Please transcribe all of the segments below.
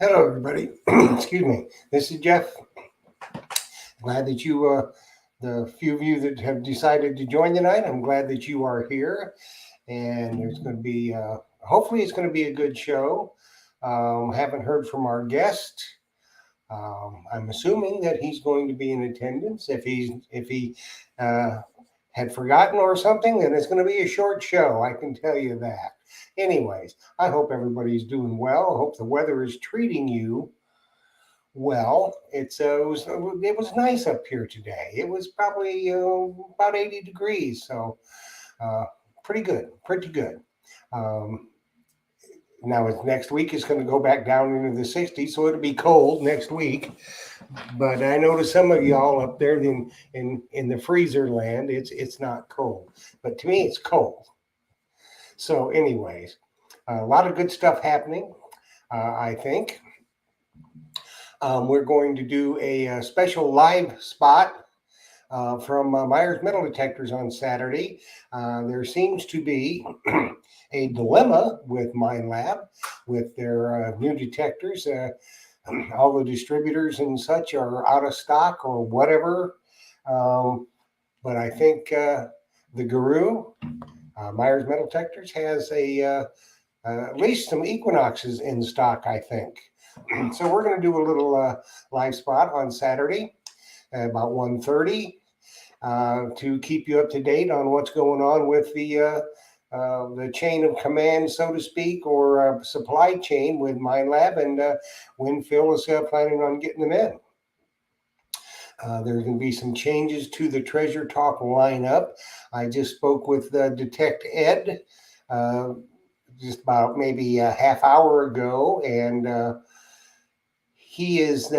Hello, everybody. Excuse me. This is Jeff. Glad that the few of you that have decided to join tonight, I'm glad that you are here. And there's going to be, hopefully, it's going to be a good show. Haven't heard from our guest. I'm assuming that he's going to be in attendance. If he uh, had forgotten or something, then it's going to be a short show. I can tell you that. Anyways, I hope everybody's doing well. I hope the weather is treating you well. It was nice up here today. It was probably about 80 degrees, so uh, pretty good, pretty good. Um, Now it's next week. It's going to go back down into the 60s, so it'll be cold next week. But I noticed some of y'all up there in the freezer land. It's not cold, but to me it's cold. So, anyways, a lot of good stuff happening. I think we're going to do a special live spot from Myers Metal Detectors on Saturday. There seems to be a dilemma with MindLab with their new detectors. All the distributors and such are out of stock or whatever. But I think the Guru, Myers Metal Detectors, has at least some Equinoxes in stock, I think. So we're going to do a little live spot on Saturday at about 1:30 to keep you up to date on what's going on with the chain of command, so to speak, or supply chain with MindLab and when Phil is planning on getting them in. There's going to be some changes to the Treasure Talk lineup. I just spoke with Detect Ed just about maybe a half hour ago, and he is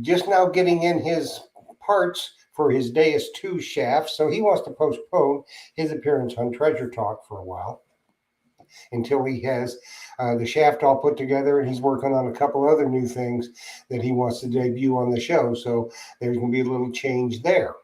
just now getting in his parts for his Deus 2 shaft, so he wants to postpone his appearance on Treasure Talk for a while until he has the shaft all put together, and he's working on a couple other new things that he wants to debut on the show. So there's going to be a little change there.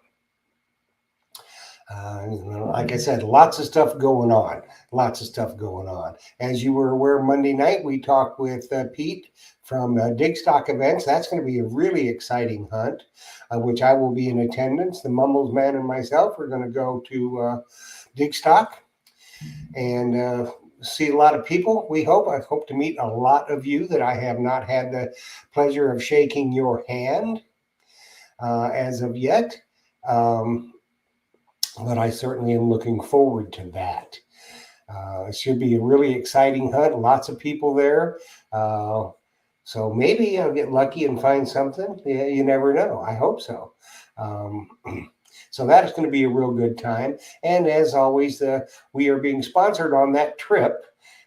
Like I said, lots of stuff going on. Lots of stuff going on. As you were aware, Monday night we talked with Pete from Dig Stock Events. That's going to be a really exciting hunt, which I will be in attendance. The Mumbles Man and myself are going to go to Dig Stock and see a lot of people. I hope to meet a lot of you that I have not had the pleasure of shaking your hand as of yet. But I certainly am looking forward to that. It should be a really exciting hunt. Lots of people there. So maybe I'll get lucky and find something. Yeah, you never know. I hope so. So that is going to be a real good time. And as always, we are being sponsored on that trip.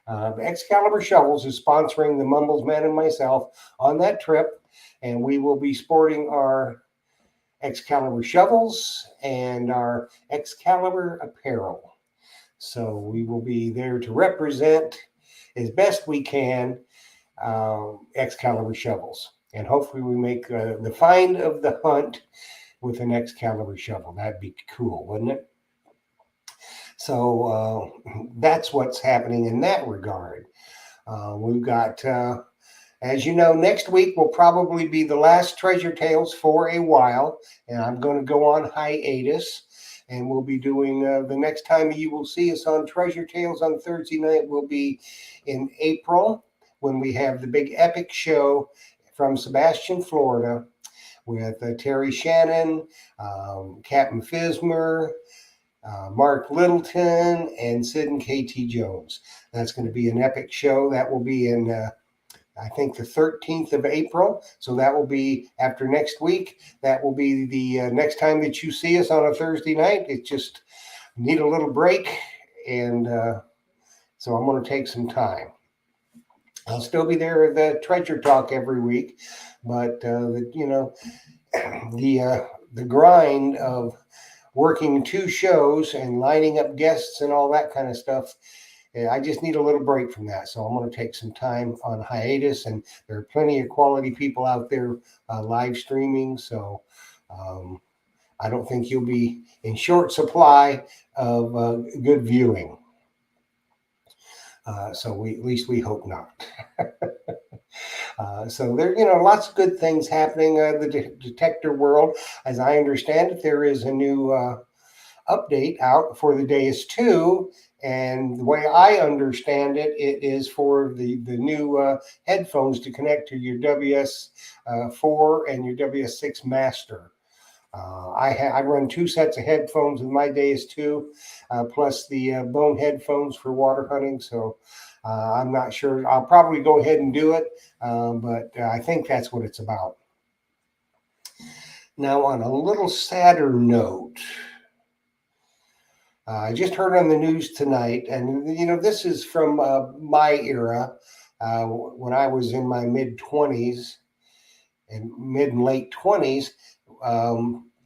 Excalibur Shovels is sponsoring the Mumbles Man and myself on that trip. And we will be sporting our Excalibur shovels and our Excalibur apparel. So we will be there to represent as best we can Excalibur shovels. And hopefully we make the find of the hunt with an Excalibur shovel. That'd be cool, wouldn't it? So that's what's happening in that regard. We've got as you know, next week will probably be the last Treasure Tales for a while, and I'm going to go on hiatus. And we'll be doing the next time you will see us on Treasure Tales on Thursday night will be in April when we have the big epic show from Sebastian, Florida, with Terry Shannon, Captain Fismer, Mark Littleton, and Sid and KT Jones. That's going to be an epic show. That will be in I think the 13th of April. So that will be after next week. That will be the next time that you see us on a Thursday night. It's just need a little break. And so I'm going to take some time. I'll still be there at the Treasure Talk every week. But, the grind of working two shows and lining up guests and all that kind of stuff, I just need a little break from that. So I'm going to take some time on hiatus, and there are plenty of quality people out there live streaming. So I don't think you'll be in short supply of good viewing. So at least we hope not. So there, lots of good things happening. The detector world, as I understand it, there is a new update out for the Deus 2. And the way I understand it, it is for the new headphones to connect to your WS4 and your WS6 Master. I run two sets of headphones with my Deus 2, plus the bone headphones for water hunting. So I'm not sure. I'll probably go ahead and do it, but I think that's what it's about. Now, on a little sadder note, I just heard on the news tonight, and this is from my era when I was in my mid 20s and mid and late 20s.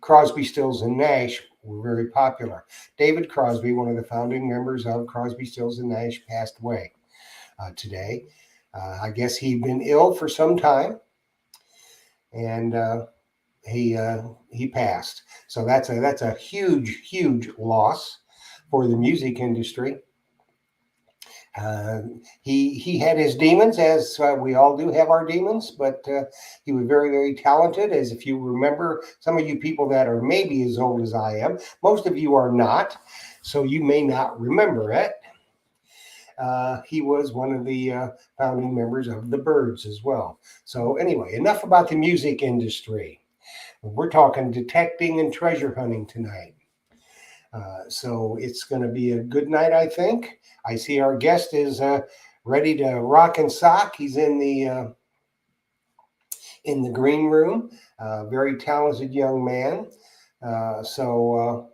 Crosby, Stills, and Nash were very popular. David Crosby, one of the founding members of Crosby, Stills, and Nash, passed away today. I guess he'd been ill for some time, and he passed. So that's a huge loss for the music industry. He had his demons, as we all do have our demons, but he was very talented. As if you remember, some of you people that are maybe as old as I am, most of you are not, so you may not remember it. He was one of the founding members of the Byrds as well. So anyway, enough about the music industry. We're talking detecting and treasure hunting tonight. So it's going to be a good night, I think. I see our guest is ready to rock and sock. He's in the green room. Very talented young man. So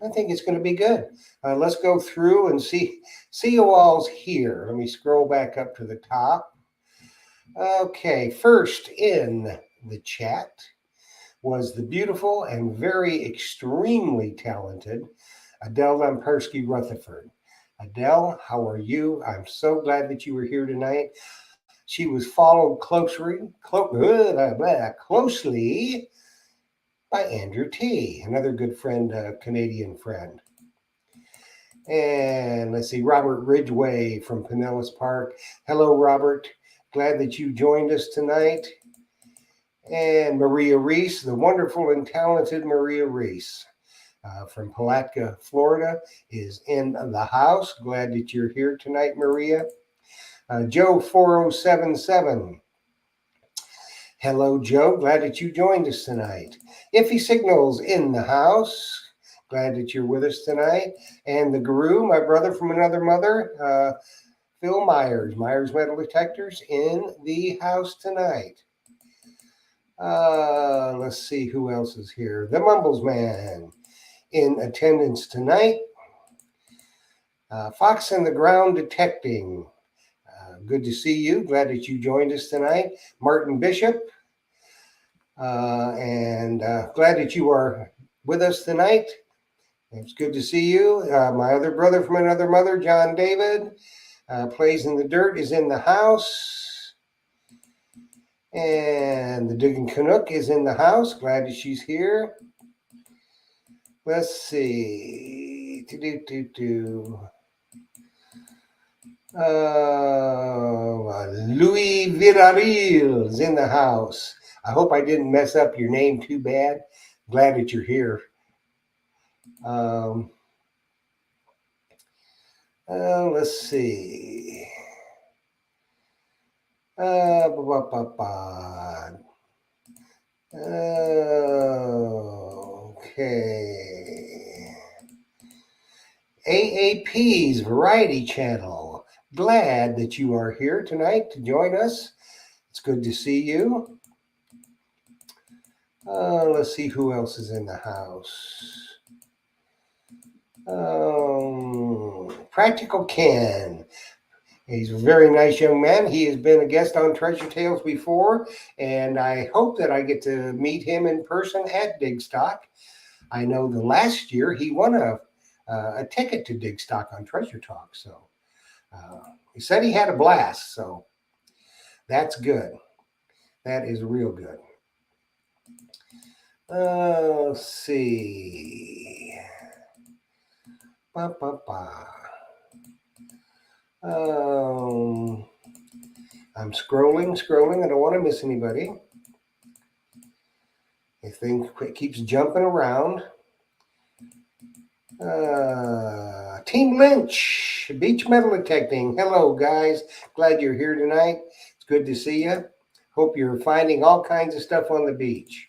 I think it's going to be good. Let's go through and see who all's here. Let me scroll back up to the top. Okay, first in the chat was the beautiful and very extremely talented Adele Lampersky Rutherford. Adele, how are you? I'm so glad that you were here tonight. She was followed closely by Andrew T., another good friend, Canadian friend. And let's see, Robert Ridgway from Pinellas Park. Hello, Robert. Glad that you joined us tonight. And Maria Reese, the wonderful and talented Maria Reese. From Palatka, Florida, is in the house. Glad that you're here tonight, Maria. Joe 4077. Hello, Joe. Glad that you joined us tonight. Iffy Signals in the house. Glad that you're with us tonight. And the guru, my brother from another mother, Phil Myers Metal Detectors, in the house tonight. Let's see who else is here. The Mumbles Man in attendance tonight. Fox on the Ground Detecting. Good to see you. Glad that you joined us tonight. Martin Bishop. And glad that you are with us tonight. It's good to see you. My other brother from another mother, John David, Plays in the Dirt, is in the house. And the Digging Canuck is in the house. Glad that she's here. Let's see. Louis Villarreal is in the house. I hope I didn't mess up your name too bad. Glad that you're here. Let's see. Okay. AAP's Variety Channel. Glad that you are here tonight to join us. It's good to see you. Let's see who else is in the house. Practical Ken. He's a very nice young man. He has been a guest on Treasure Tales before, and I hope that I get to meet him in person at Digstock. I know the last year he won a ticket to Digstock on Treasure Talk, so he said he had a blast, so that's good. That is real good. Let's see. I'm scrolling. I don't want to miss anybody. This thing keeps jumping around. Team Lynch, beach metal detecting. Hello, guys. Glad you're here tonight. It's good to see you. Hope you're finding all kinds of stuff on the beach.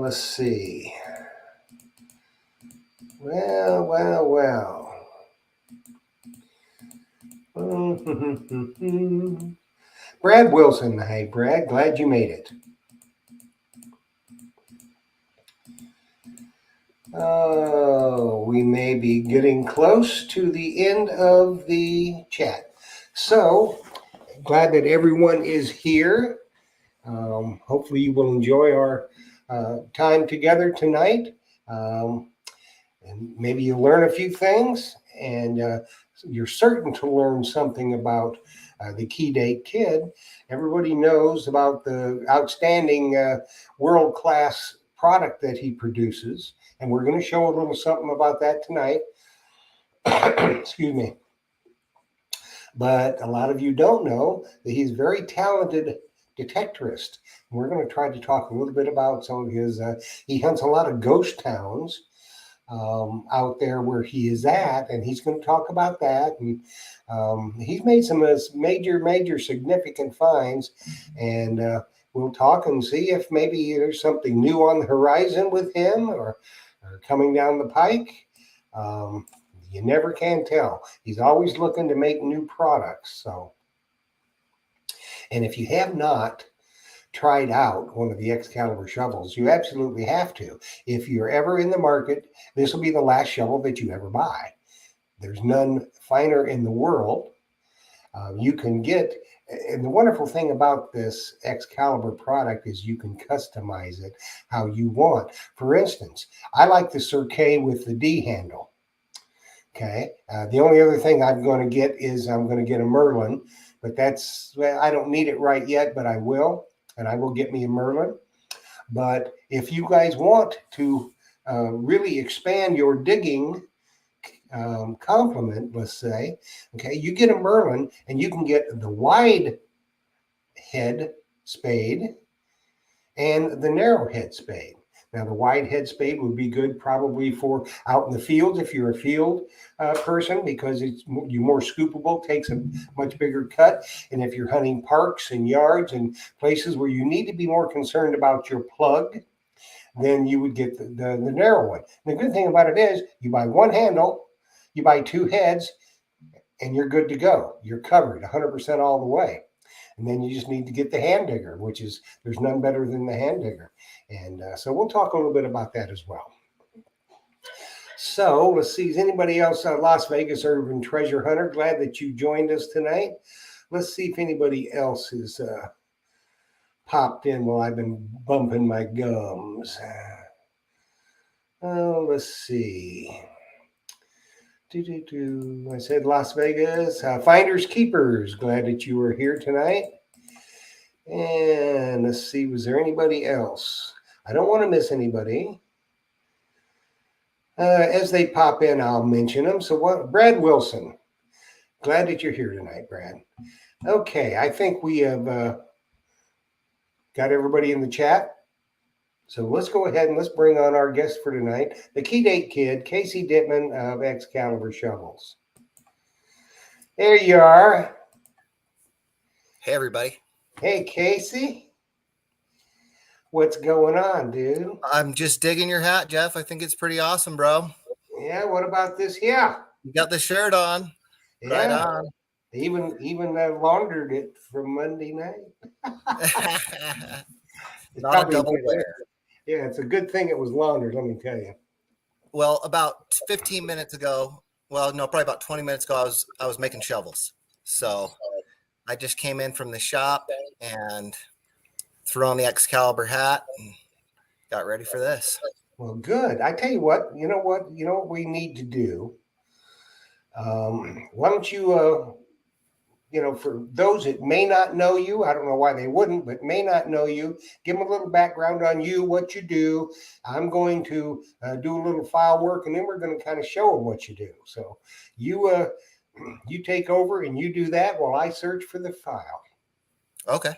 Let's see. Well. Brad Wilson. Hey, Brad. Glad you made it. Oh, we may be getting close to the end of the chat. So, glad that everyone is here. Hopefully, you will enjoy our time together tonight. And maybe you'll learn a few things, and you're certain to learn something about the Key Date Kid. Everybody knows about the outstanding world class product that he produces, and we're going to show a little something about that tonight. Excuse me. But a lot of you don't know that he's a very talented detectorist. And we're going to try to talk a little bit about some of his, he hunts a lot of ghost towns out there where he is at, and he's going to talk about that. And he's made some major significant finds, and we'll talk and see if maybe there's something new on the horizon with him or coming down the pike. You never can tell. He's always looking to make new products. So, and if you have not tried out one of the Excalibur shovels, you absolutely have to. If you're ever in the market, this will be the last shovel that you ever buy. There's none finer in the world. You can get, and the wonderful thing about this Excalibur product is you can customize it how you want. For instance, I like the Cirque with the D handle. Okay. The only other thing I'm going to get is I'm going to get a Merlin, but I don't need it right yet, but I will, and I will get me a Merlin. But if you guys want to really expand your digging complement, let's say, okay, you get a Merlin and you can get the wide head spade and the narrow head spade. Now, the wide head spade would be good probably for out in the fields if you're a field person, because you're more scoopable, takes a much bigger cut. And if you're hunting parks and yards and places where you need to be more concerned about your plug, then you would get the narrow one. And the good thing about it is you buy one handle, you buy two heads, and you're good to go. You're covered 100% all the way. And then you just need to get the hand digger, which is, there's none better than the hand digger. And so we'll talk a little bit about that as well. So let's see, is anybody else Las Vegas Urban Treasure Hunter? Glad that you joined us tonight. Let's see if anybody else has popped in while I've been bumping my gums. Let's see. I said Las Vegas. Finders Keepers. Glad that you were here tonight. And let's see, was there anybody else? I don't want to miss anybody. As they pop in, I'll mention them. So what? Brad Wilson. Glad that you're here tonight, Brad. Okay, I think we have got everybody in the chat. So let's go ahead and let's bring on our guest for tonight, the Key Date Kid, Casey Dittman of Excalibur Shovels. There you are. Hey, everybody. Hey, Casey. What's going on, dude? I'm just digging your hat, Jeff. I think it's pretty awesome, bro. Yeah, what about this here? You got the shirt on. Yeah. Right on. Even laundered it from Monday night. Not a double wear. Yeah, it's a good thing it was laundered, let me tell you. Well, about 15 minutes ago, well, no, probably about 20 minutes ago, I was making shovels. So I just came in from the shop and threw on the Excalibur hat and got ready for this. Well, good. I tell you what, you know what we need to do? Why don't you for those that may not know you, I don't know why they wouldn't, but may not know you, give them a little background on you, what you do. I'm going to do a little file work, and then we're going to kind of show them what you do. So you you take over and you do that while I search for the file. Okay.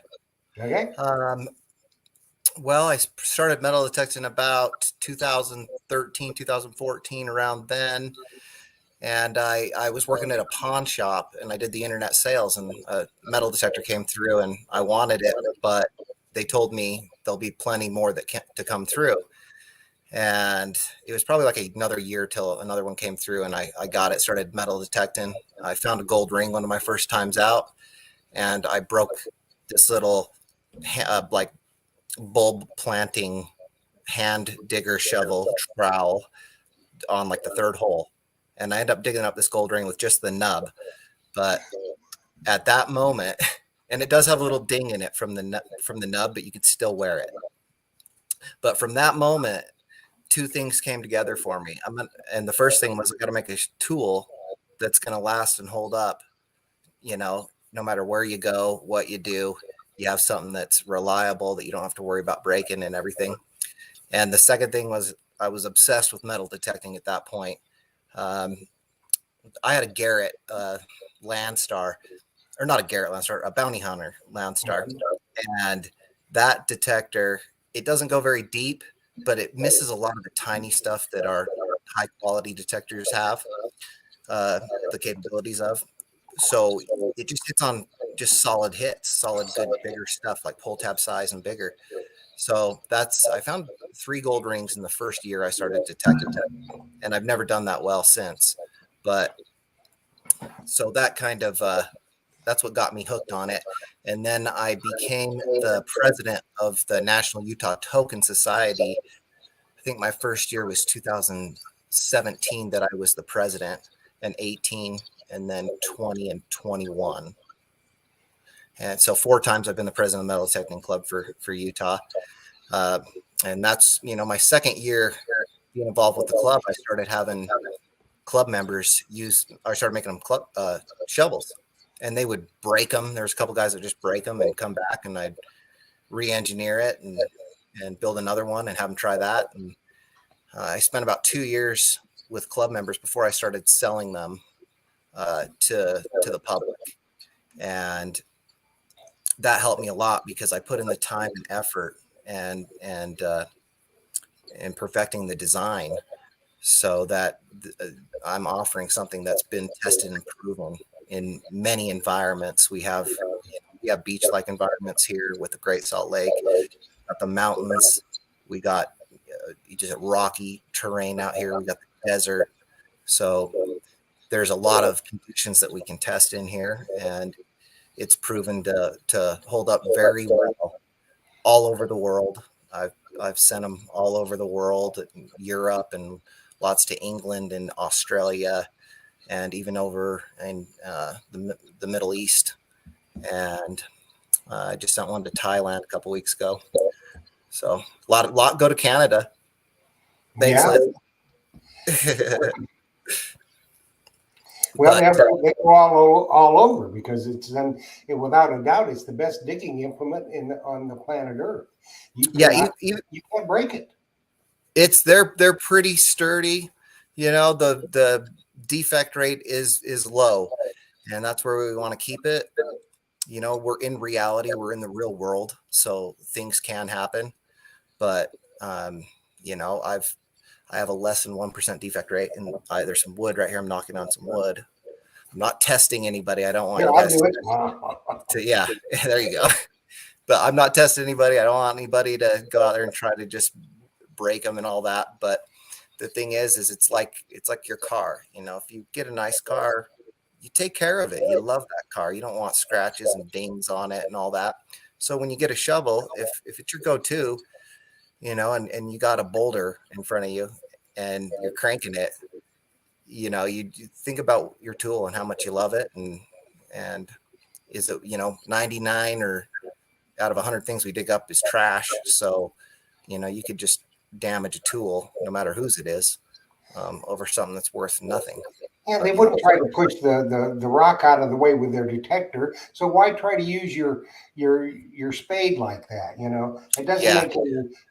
Okay. Well, I started metal detecting about 2013, 2014, around then. And I was working at a pawn shop, and I did the internet sales, and a metal detector came through, and I wanted it, but they told me there'll be plenty more to come through. And it was probably like another year till another one came through, and I got it, started metal detecting. I found a gold ring one of my first times out, and I broke this little like bulb planting hand digger shovel trowel on like the third hole. And I ended up digging up this gold ring with just the nub. But at that moment, and it does have a little ding in it from the nub, but you could still wear it. But from that moment, two things came together for me. And the first thing was I got to make a tool that's going to last and hold up, no matter where you go, what you do, you have something that's reliable that you don't have to worry about breaking and everything. And the second thing was I was obsessed with metal detecting at that point. I had a Garrett Landstar, or not a Garrett Landstar, a Bounty Hunter Landstar. And that detector, it doesn't go very deep, but it misses a lot of the tiny stuff that our high quality detectors have the capabilities of. So it just hits on just solid hits, solid, good, bigger stuff like pull tab size and bigger. So I found 3 gold rings in the first year I started detecting them, and I've never done that well since. But so that kind of, that's what got me hooked on it. And then I became the president of the National Utah Token Society. I think my first year was 2017 that I was the president, and 18, and then 20 and 21. And so 4 times I've been the president of the Metal Detecting Club for Utah. And that's, my second year being involved with the club. I started having club members I started making them club shovels, and they would break them. There's a couple guys that just break them and come back, and I'd re-engineer it and build another one and have them try that. And I spent about 2 years with club members before I started selling them to the public. And that helped me a lot because I put in the time and effort and perfecting the design so that I'm offering something that's been tested and proven in many environments. We have beach-like environments here with the Great Salt Lake, got the mountains, we got just rocky terrain out here, we got the desert. So there's a lot of conditions that we can test in here, and it's proven to hold up very well all over the world. I've sent them all over the world, Europe, and lots to England and Australia, and even over in the Middle East. And I just sent one to Thailand a couple weeks ago. So a lot go to Canada. Thanks, Yeah. Liz. Well, they go all over because without a doubt, it's the best digging implement on the planet Earth. You can't break it. They're pretty sturdy. The defect rate is low, and that's where we want to keep it. We're in reality, we're in the real world, so things can happen. But I have a less than 1% defect rate, and there's some wood right here. I'm knocking on some wood. I'm not testing anybody. I don't want you guys to yeah, there you go. But I'm not testing anybody. I don't want anybody to go out there and try to just break them and all that. But the thing is it's like your car. If you get a nice car, you take care of it. You love that car. You don't want scratches and dings on it and all that. So when you get a shovel, if it's your go-to, and you got a boulder in front of you and you're cranking it, you think about your tool and how much you love it. And is it, 99 or out of 100 things we dig up is trash. So, you could just damage a tool, no matter whose it is, over something that's worth nothing. Yeah, they wouldn't try to push the rock out of the way with their detector. So why try to use your spade like that? It doesn't Yeah. make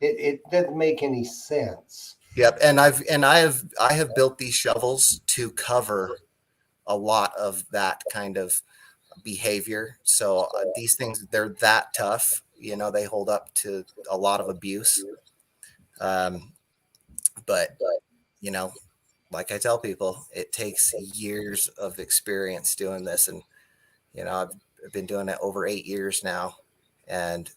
it doesn't make any sense. Yep. And I have built these shovels to cover a lot of that kind of behavior. So these things, they're that tough. They hold up to a lot of abuse. Um, but you know, like I tell people, it takes years of experience doing this, and I've been doing it over 8 years now, and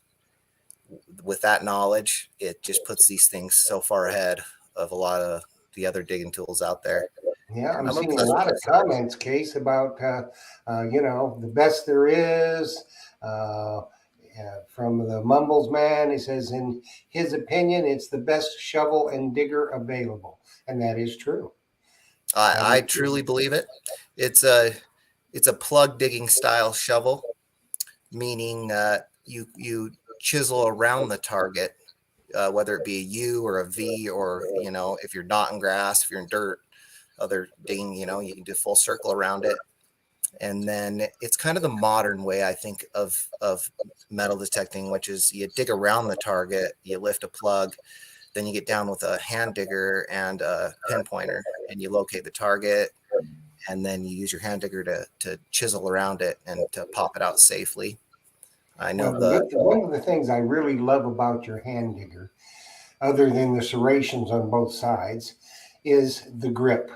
with that knowledge, it just puts these things so far ahead of a lot of the other digging tools out there. Yeah, I'm I'm seeing a obsessed lot with of this. comments, Case, about the best there is. Uh, from the Mumbles man, he says, in his opinion, it's the best shovel and digger available, and that is true. That I is true. truly believe it. It's a it's a plug digging style shovel, meaning you chisel around the target, whether it be a U or a V, or if you're not in grass, if you're in dirt, other digging, you can do full circle around it. And then it's kind of the modern way, I think, of metal detecting, which is you dig around the target, you lift a plug, then you get down with a hand digger and a pinpointer, and you locate the target, and then you use your hand digger to chisel around it and to pop it out safely. I know Well, the one of the things I really love about your hand digger, other than the serrations on both sides, is the grip.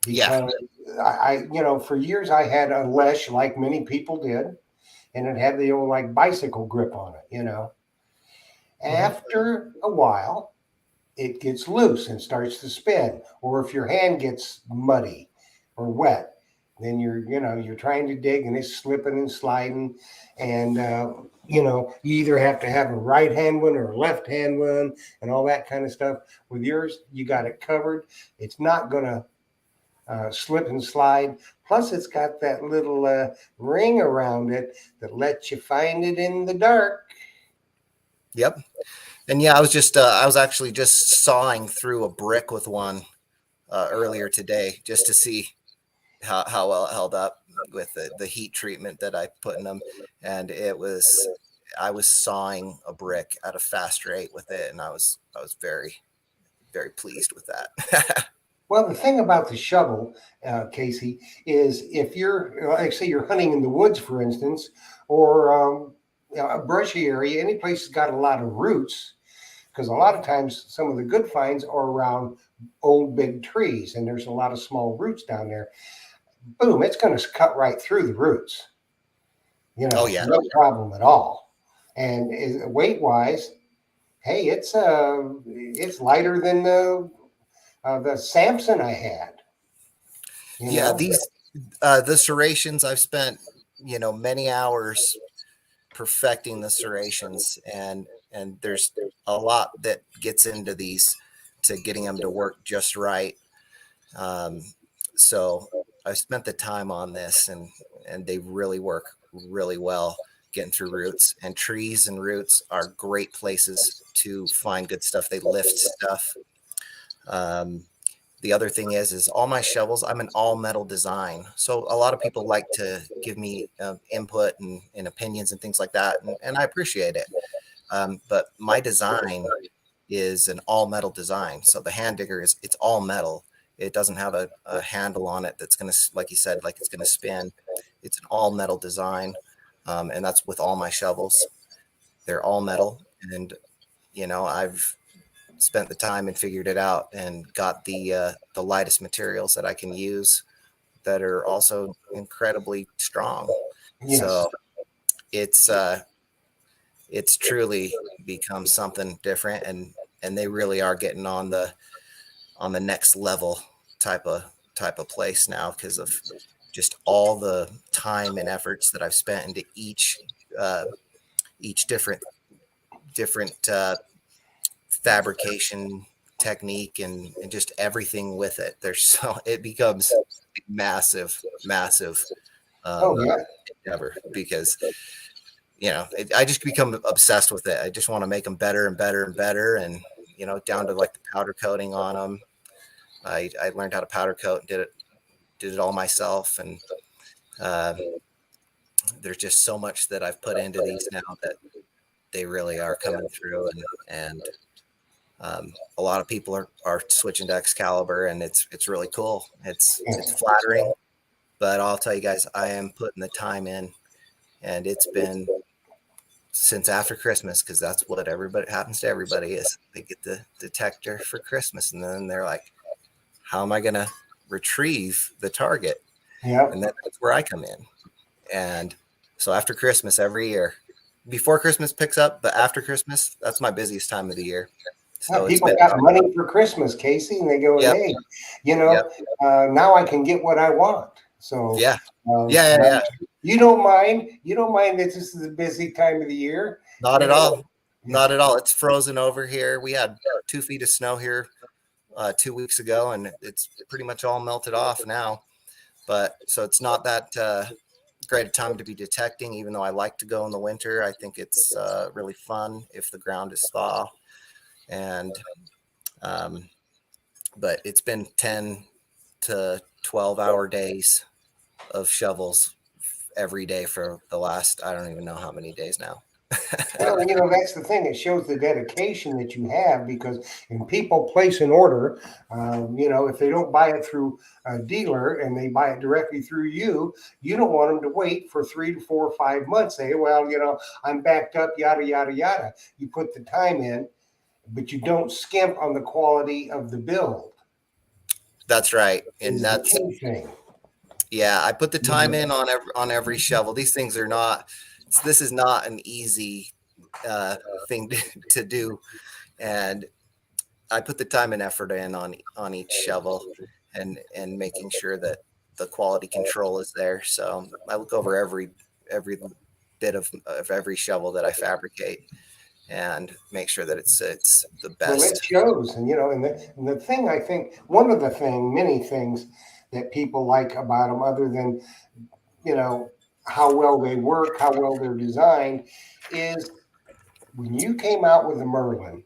Yeah. Because for years I had a leash like many people did, and it had the old like bicycle grip on it. Mhm. After a while, it gets loose and starts to spin. Or if your hand gets muddy or wet, then you're trying to dig and it's slipping and sliding. And, you either have to have a right hand one or a left hand one and all that kind of stuff. With yours, you got it covered. It's not going to slip and slide. Plus, it's got that little ring around it that lets you find it in the dark. Yep. And yeah, I was actually just sawing through a brick with one earlier today, just to see how well it held up with the heat treatment that I put in them. And I was sawing a brick at a fast rate with it, and I was very, very pleased with that. Well, the thing about the shovel, Casey, is if you're, like, say, you're hunting in the woods, for instance, or a brushy area, any place that's got a lot of roots, because a lot of times some of the good finds are around old big trees, and there's a lot of small roots down there. Boom, it's going to cut right through the roots. Oh yeah. No problem at all. And weight wise, hey, it's lighter than the Samson I had. You Yeah, know, these the serrations, I've spent, many hours perfecting the serrations, and there's a lot that gets into these to getting them to work just right. Um, so I spent the time on this, and they really work really well getting through roots, and trees and roots are great places to find good stuff. They lift stuff. Um, the other thing is all my shovels, I'm an all metal design. So a lot of people like to give me input and opinions and things like that. And I appreciate it. But my design is an all metal design. So the hand digger it's all metal. It doesn't have a handle on it that's going to, like you said, like it's going to spin. It's an all metal design. And that's with all my shovels. They're all metal. And, I've spent the time and figured it out and got the lightest materials that I can use that are also incredibly strong. yes. So it's it's truly become something different, and they really are getting on the next level type of place now because of just all the time and efforts that I've spent into uh, each different fabrication technique and just everything with it. There's so it becomes massive, massive Oh um, yeah. endeavor because I just become obsessed with it. I just want to make them better and better and better, and down to like the powder coating on them. I learned how to powder coat and did it did it all myself, and there's just so much that I've put into these now that they really are coming through, and a lot of people are switching to Excalibur, and it's really cool. It's flattering, but I'll tell you guys, I am putting the time in, and it's been since after Christmas, because that's what everybody happens to everybody is they get the detector for Christmas, and then they're like, how am I going to retrieve the target? Yeah. And that's where I come in. And so after Christmas every year, before Christmas picks up, but after Christmas, that's my busiest time of the year. So people got money for Christmas, Casey, and they go, yep. hey, now I can get what I want. So yeah. You don't mind that this is a busy time of the year? Not at all. Not at all. It's frozen over here. We had 2 feet of snow here 2 weeks ago, and it's pretty much all melted off now. But so it's not that great a time to be detecting, even though I like to go in the winter. I think it's really fun if the ground is thaw. And but it's been 10 to 12-hour days of shovels every day for the last, I don't even know how many days now. Well, that's the thing. It shows the dedication that you have, because when people place an order, if they don't buy it through a dealer and they buy it directly through you, you don't want them to wait for 3 to 4 or 5 months. Say, well, I'm backed up, yada, yada, yada. You put the time in, but you don't skimp on the quality of the build. That's right. And that's the key thing. Yeah, I put the time in on every shovel. These things are not, this is not an easy thing to do. And I put the time and effort in on each shovel, and making sure that the quality control is there. So I look over every bit of every shovel that I fabricate and make sure that it's the best. Well, it shows. And and the thing, I think many things that people like about them, other than how well they work, how well they're designed, is when you came out with the Merlin,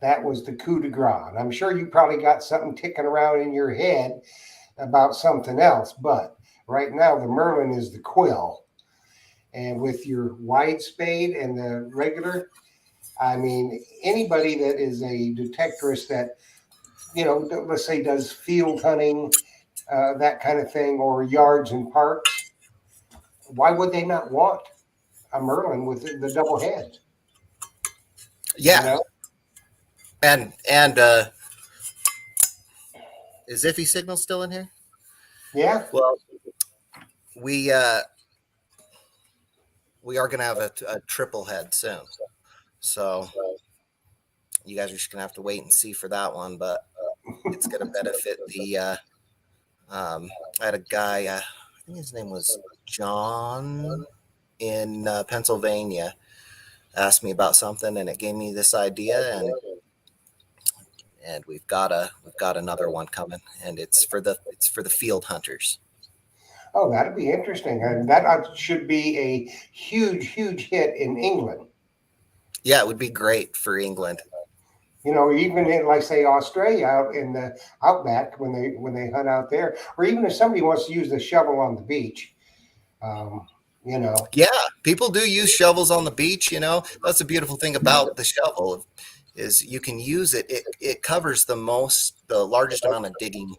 that was the coup de grace. And I'm sure you probably got something ticking around in your head about something else, but right now the Merlin is the quill. And with your wide spade and the regular, I mean, anybody that is a detectorist that, let's say does field hunting, that kind of thing, or yards and parks, why would they not want a Merlin with the double head? Yeah. And is Iffy Signal still in here? Yeah. Well, we are going to have a triple head soon. So you guys are just going to have to wait and see for that one, but it's going to benefit the I had a guy, I think his name was John in Pennsylvania, asked me about something, and it gave me this idea, and we've got another one coming, and it's for the field hunters. Oh, that'd be interesting. And that should be a huge hit in England. Yeah, it would be great for England. Even in, like, say, Australia, out in the outback, when they hunt out there, or even if somebody wants to use the shovel on the beach, Yeah, people do use shovels on the beach. That's the beautiful thing about the shovel, is you can use it. It covers the largest amount of digging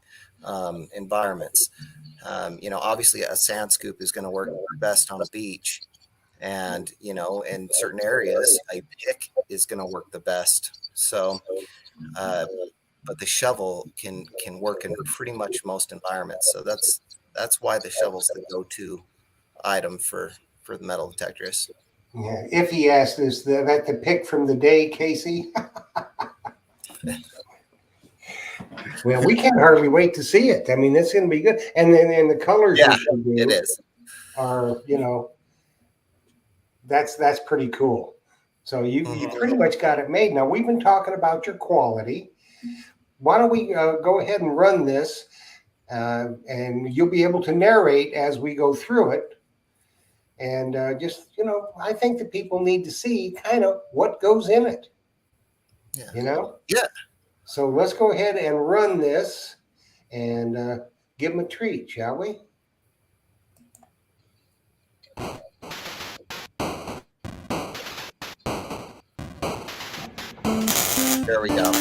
environments. Obviously a sand scoop is going to work best on a beach, and in certain areas a pick is going to work the best. So but the shovel can work in pretty much most environments. So that's why the shovel's the go-to item for the metal detectorists. Yeah. If he asked this, that the pick from the day, Casey. Well, we can't hardly wait to see it. I mean, it's going to be good. And then the colors it is are, that's pretty cool. So you pretty much got it made. Now, we've been talking about your quality. Why don't we go ahead and run this, and you'll be able to narrate as we go through it. And I think that people need to see kind of what goes in it. Yeah. So let's go ahead and run this, and give them a treat, shall we? There we go.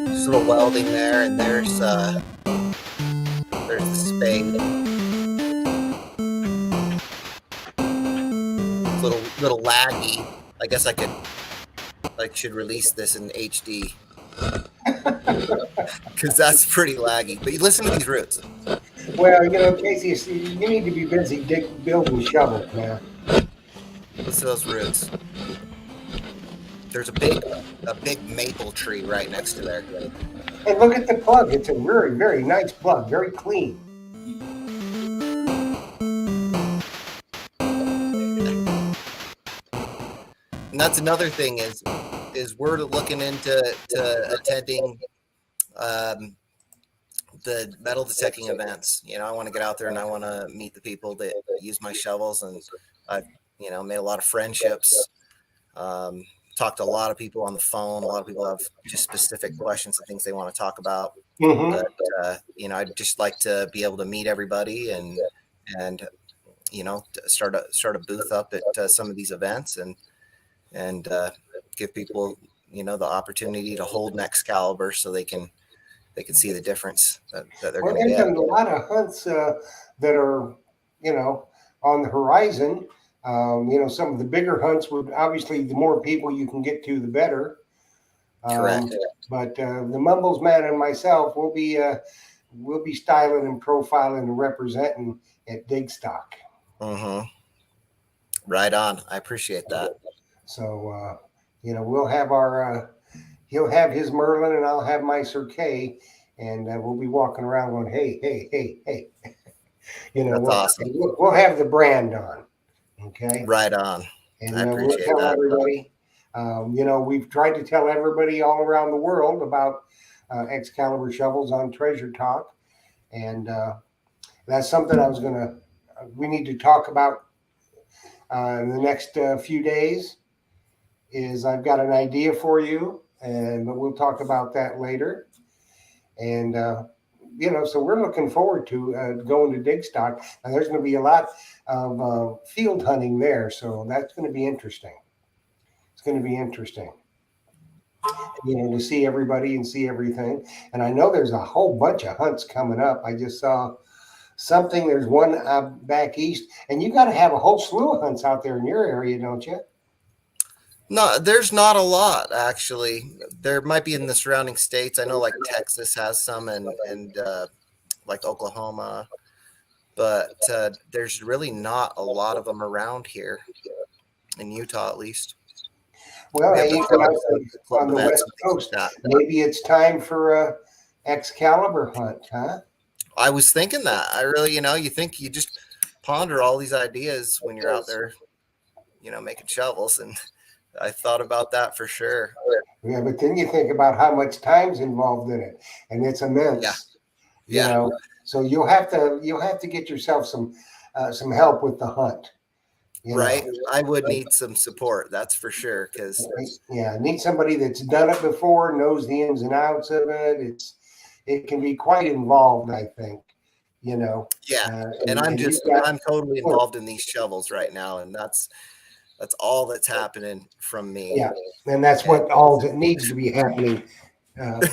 Just a little welding there, and there's the spade. It's a little laggy. I guess I should release this in HD because that's pretty laggy. But you listen to these roots. Well, Casey, you need to be busy building shovels, man. Listen to those roots. There's a big maple tree right next to there. And look at the plug. It's a very, very nice plug, very clean. And that's another thing is we're looking into attending the metal detecting events. I want to get out there and I want to meet the people that use my shovels, and I've made a lot of friendships. Talked to a lot of people on the phone. A lot of people have just specific questions and things they want to talk about. Mm-hmm. But I'd just like to be able to meet everybody and start a booth up at some of these events and give people the opportunity to hold an Excalibur so they can see the difference that they're going to get. There's a lot of hunts that are on the horizon. Some of the bigger hunts would obviously, the more people you can get to, the better. Correct. But the Mumbles man and myself will be styling and profiling and representing at Digstock. Mm-hmm. Right on. I appreciate that. So we'll have he'll have his Merlin and I'll have my Sir K, and we'll be walking around going, hey, hey, hey, hey. That's awesome. We'll have the brand on. Okay. Right on. And I appreciate we'll tell that. everybody. We've tried to tell everybody all around the world about Excalibur shovels on Treasure Talk, and that's something we need to talk about in the next few days. I've got an idea for you, but we'll talk about that later. And so we're looking forward to going to Digstock, and there's going to be a lot of field hunting there, so that's going to be interesting. It's going to be interesting, to see everybody and see everything. And I know there's a whole bunch of hunts coming up. I just saw something. There's one back east, and you got to have a whole slew of hunts out there in your area, don't you? No, there's not a lot actually. There might be in the surrounding states. I know like Texas has some and like Oklahoma, but there's really not a lot of them around here in Utah, at least. Well, even on the West Coast, maybe it's time for a Excalibur hunt, huh? I was thinking that. I really, you think you just ponder all these ideas when you're out there, making shovels, and I thought about that for sure. Yeah, but then you think about how much time's involved in it, and it's immense. Yeah. So you'll have to get yourself some help with the hunt. Right. I would need some support, that's for sure. Need somebody that's done it before, knows the ins and outs of it. It can be quite involved, I think. Yeah. I'm totally involved in these shovels right now, and that's all that's happening from me. Yeah, and that's what all that needs to be happening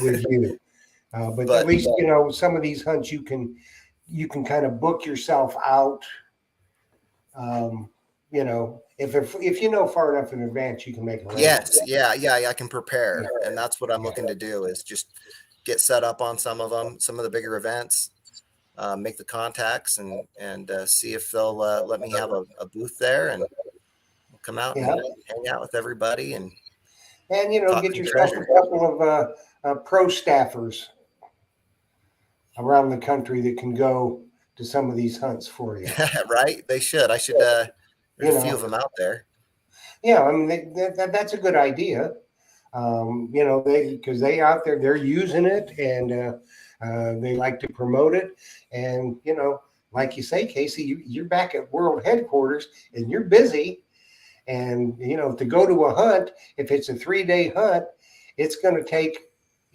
with you. But at least some of these hunts you can kind of book yourself out. If you know far enough in advance, you can make it. Yes, yeah, I can prepare, and that's what I'm looking to do is just get set up on some of the bigger events, make the contacts, and see if they'll let me have a booth there and come out and hang out with everybody and get yourself a couple of pro staffers around the country that can go to some of these hunts for you. Right? They should. I should. There's a few of them out there. Yeah, I mean that's a good idea. Because they out there, they're using it and they like to promote it. And like you say, Casey, you're back at world headquarters and you're busy. And, to go to a hunt, if it's a 3-day hunt, it's going to take,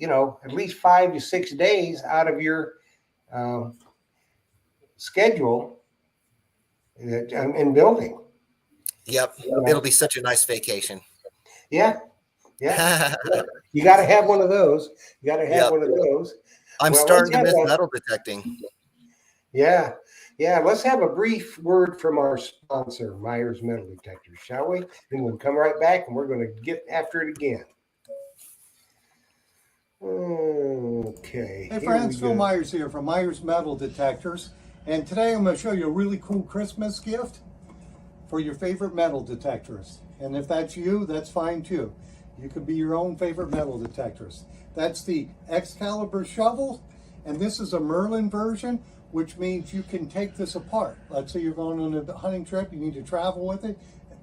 at least 5 to 6 days out of your schedule in building. Yep. It'll be such a nice vacation. Yeah. Yeah. You got to have one of those. You got to have one of those. I'm starting to miss metal detecting. Yeah. Yeah. Let's have a brief word from our sponsor, Myers Metal Detectors, shall we? Then we'll come right back and we're going to get after it again. Okay. Hey friends, Phil Myers here from Myers Metal Detectors. And today I'm going to show you a really cool Christmas gift for your favorite metal detectors. And if that's you, that's fine too. You could be your own favorite metal detectors. That's the Excalibur shovel, and this is a Merlin version, which means you can take this apart. Let's say you're going on a hunting trip, you need to travel with it.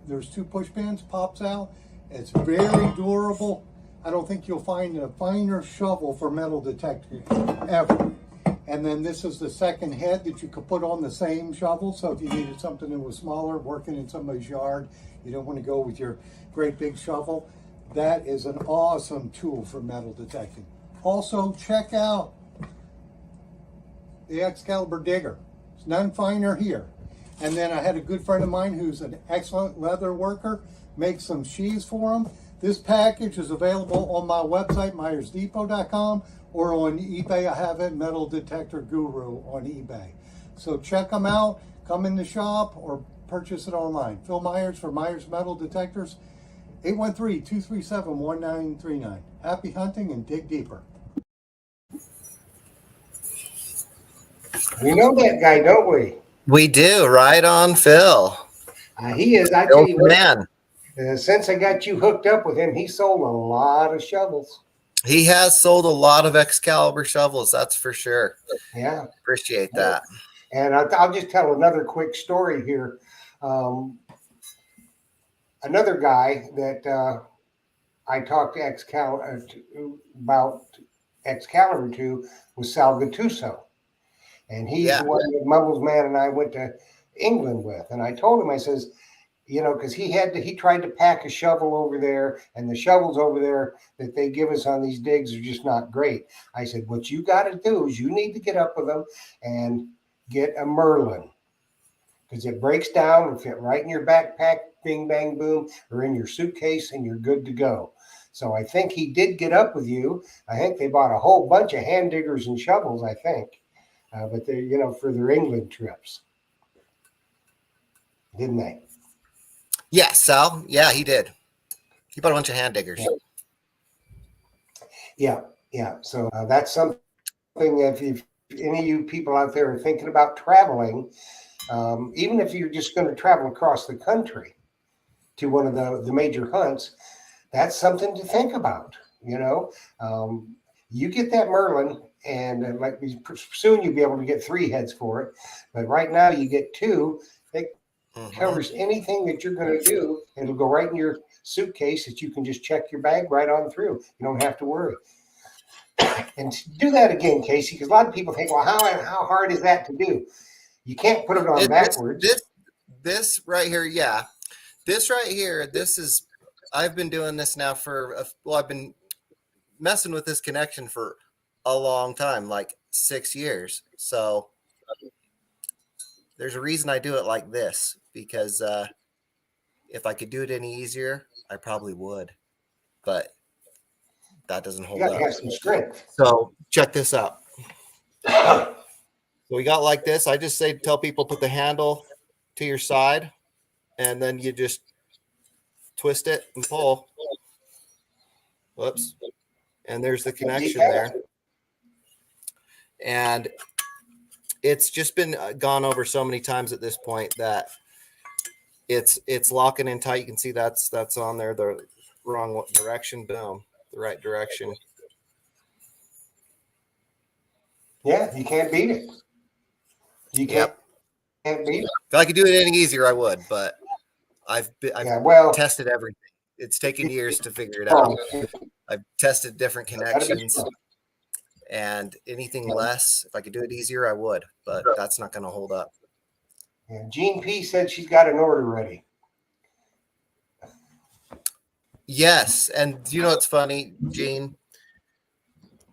There's 2 push pins, pops out. It's very durable. I don't think you'll find a finer shovel for metal detecting ever. And then this is the second head that you could put on the same shovel. So if you needed something that was smaller, working in somebody's yard, you don't want to go with your great big shovel. That is an awesome tool for metal detecting. Also, check out the Excalibur digger. It's none finer here. And then I had a good friend of mine who's an excellent leather worker, make some sheaths for him. This package is available on my website, myersdepot.com, or on eBay. I have it, Metal Detector Guru on eBay. So check them out, come in the shop, or purchase it online. Phil Myers for Myers Metal Detectors, 813-237-1939. Happy hunting and dig deeper. We know that guy, don't we? We do. Right on, Phil. He is. I tell you what, man. Since I got you hooked up with him, he sold a lot of shovels. He has sold a lot of Excalibur shovels, that's for sure. Yeah. Appreciate that. And I'll just tell another quick story here. Another guy that I talked to about Excalibur to was Sal Gattuso. And he's the one that Mumbles Man and I went to England with. And I told him, I says, because he tried to pack a shovel over there, and the shovels over there that they give us on these digs are just not great. I said, what you got to do is you need to get up with them and get a Merlin, because it breaks down and fit right in your backpack, bing, bang, boom, or in your suitcase, and you're good to go. So I think he did get up with you. I think they bought a whole bunch of hand diggers and shovels, I think, but they, for their England trips, didn't they? Yeah, Sal. Yeah, he did. He bought a bunch of hand diggers. Yeah. So that's something. If any of you people out there are thinking about traveling, even if you're just going to travel across the country to one of the major hunts, that's something to think about. You get that Merlin, and like soon you'll be able to get 3 heads for it. But right now you get 2. It covers anything that you're going to do. It'll go right in your suitcase that you can just check your bag right on through. You don't have to worry. And do that again, Casey, because a lot of people think, well, how hard is that to do? You can't put it on backwards. This right here, yeah. This right here, I've been doing this now I've been messing with this connection for a long time, like 6 years. So there's a reason I do it like this, because if I could do it any easier, I probably would. But that doesn't hold up. You got to have some strength. So check this out. So we got like this. I just tell people, put the handle to your side, and then you just twist it and pull. Whoops. And there's the connection there. And it's just been gone over so many times at this point that it's locking in tight. You can see that's on there the wrong direction. Boom, the right direction. Yeah, you can't beat it. You can't beat it. If I could do it any easier, I would, but I've tested everything. It's taken years to figure it out. I've tested different connections, and anything less, if I could do it easier, I would, but that's not going to hold up. Yeah, Jean P said she's got an order ready. Yes, and you know what's funny, Gene?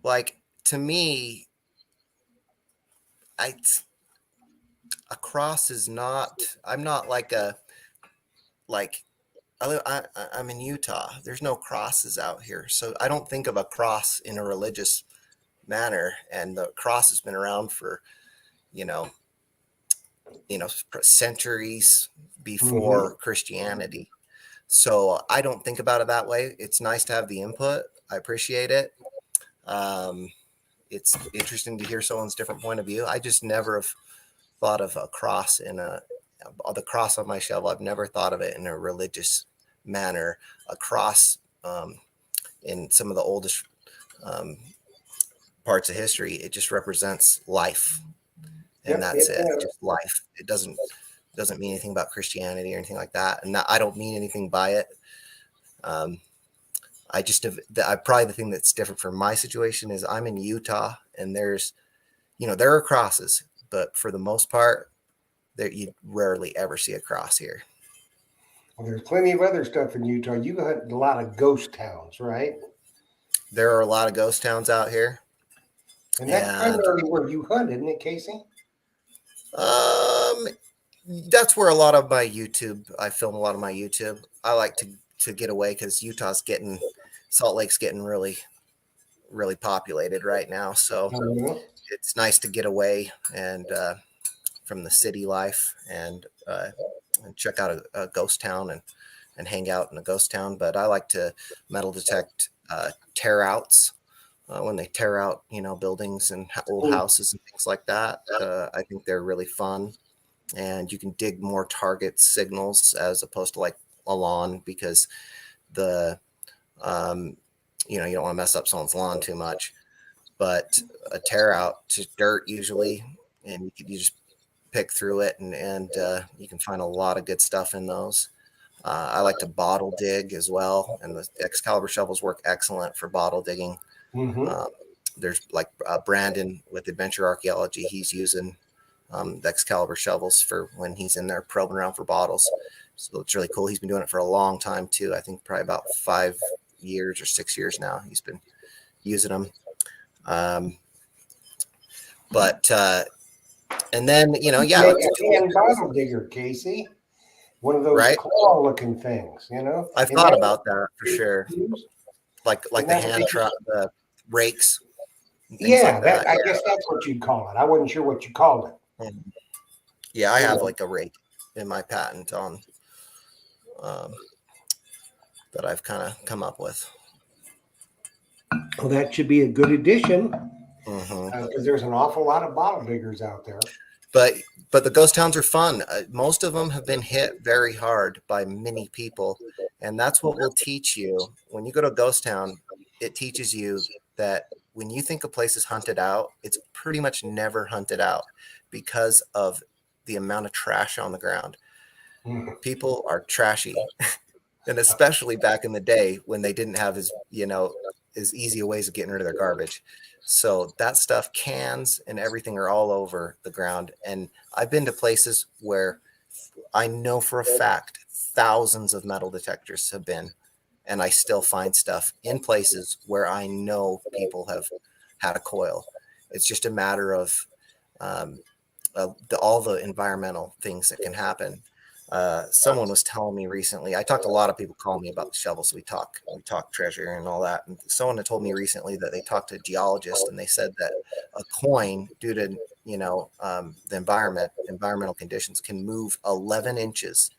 Like to me, I a cross is not. I'm not like a like. I'm in Utah. There's no crosses out here, so I don't think of a cross in a religious manner. And the cross has been around for you know centuries Hmm. before Christianity. So I don't think about it that way. It's nice to have the input. I appreciate it. Um, it's interesting to hear someone's different point of view. I just never have thought of a cross in a the cross on my shovel. I've never thought of it in a religious manner. A cross in some of the oldest um, parts of history, it just represents life, and Yep, that's it it. does. Just life. It doesn't mean anything about Christianity or anything like that, and I don't mean anything by it. Um, I just have. Probably the thing that's different from my situation is I'm in Utah, and there are crosses, but for the most part, there you rarely ever see a cross here. Well, there's plenty of other stuff in Utah. You got a lot of ghost towns, right? There are a lot of ghost towns out here, And that's and primarily where you hunt, isn't it, Casey? um, that's where a lot of my YouTube. I film a lot of my YouTube. I like to get away because Salt Lake's getting really populated right now. So Mhm. it's nice to get away and from the city life and check out a ghost town and hang out in a ghost town. But I like to metal detect tear outs when they tear out, buildings and old Cool. houses and things like that. I think they're really fun, and you can dig more target signals as opposed to like a lawn because the um, you don't want to mess up someone's lawn too much. But a tear out to dirt usually, and you just pick through it, and you can find a lot of good stuff in those. I like to bottle dig as well, and the Excalibur shovels work excellent for bottle digging. Hmm. Um, there's like Brandon with Adventure Archaeology. He's using the Excalibur shovels for when he's in there probing around for bottles. So it's really cool. He's been doing it for a long time too. I think probably about 5 years or 6 years now. He's been using them. Um, but and then yeah, Make like the a tool hand bottle digger, Casey. One of those right. claw-looking things, I've and thought about that for that sure. Like and the that hand truck, the rakes and things yeah, like that that. I guess that's what you'd call it. I wasn't sure what you called it. Yeah. Yeah, I You have know. like a rake in my patent on um, that I've kind of come up with. Well, that should be a good addition Hmm. because there's an awful lot of bottle diggers out there. But the ghost towns are fun. Most of them have been hit very hard by many people, and that's what will teach you when you go to a ghost town. It teaches you that when you think a place is hunted out, it's pretty much never hunted out because of the amount of trash on the ground. Mhm. People are trashy, and especially back in the day when they didn't have as easy a ways of getting rid of their garbage. So that stuff, cans and everything, are all over the ground. And I've been to places where I know for a fact thousands of metal detectors have been, and I still find stuff in places where I know people have had a coil. It's just a matter of um, all the environmental things that can happen. Someone was telling me recently. I talked to a lot of people calling me about the shovels. We talk treasure and all that. And someone had told me recently that they talked to a geologist and they said that a coin, due to the environmental conditions, can move 11 inches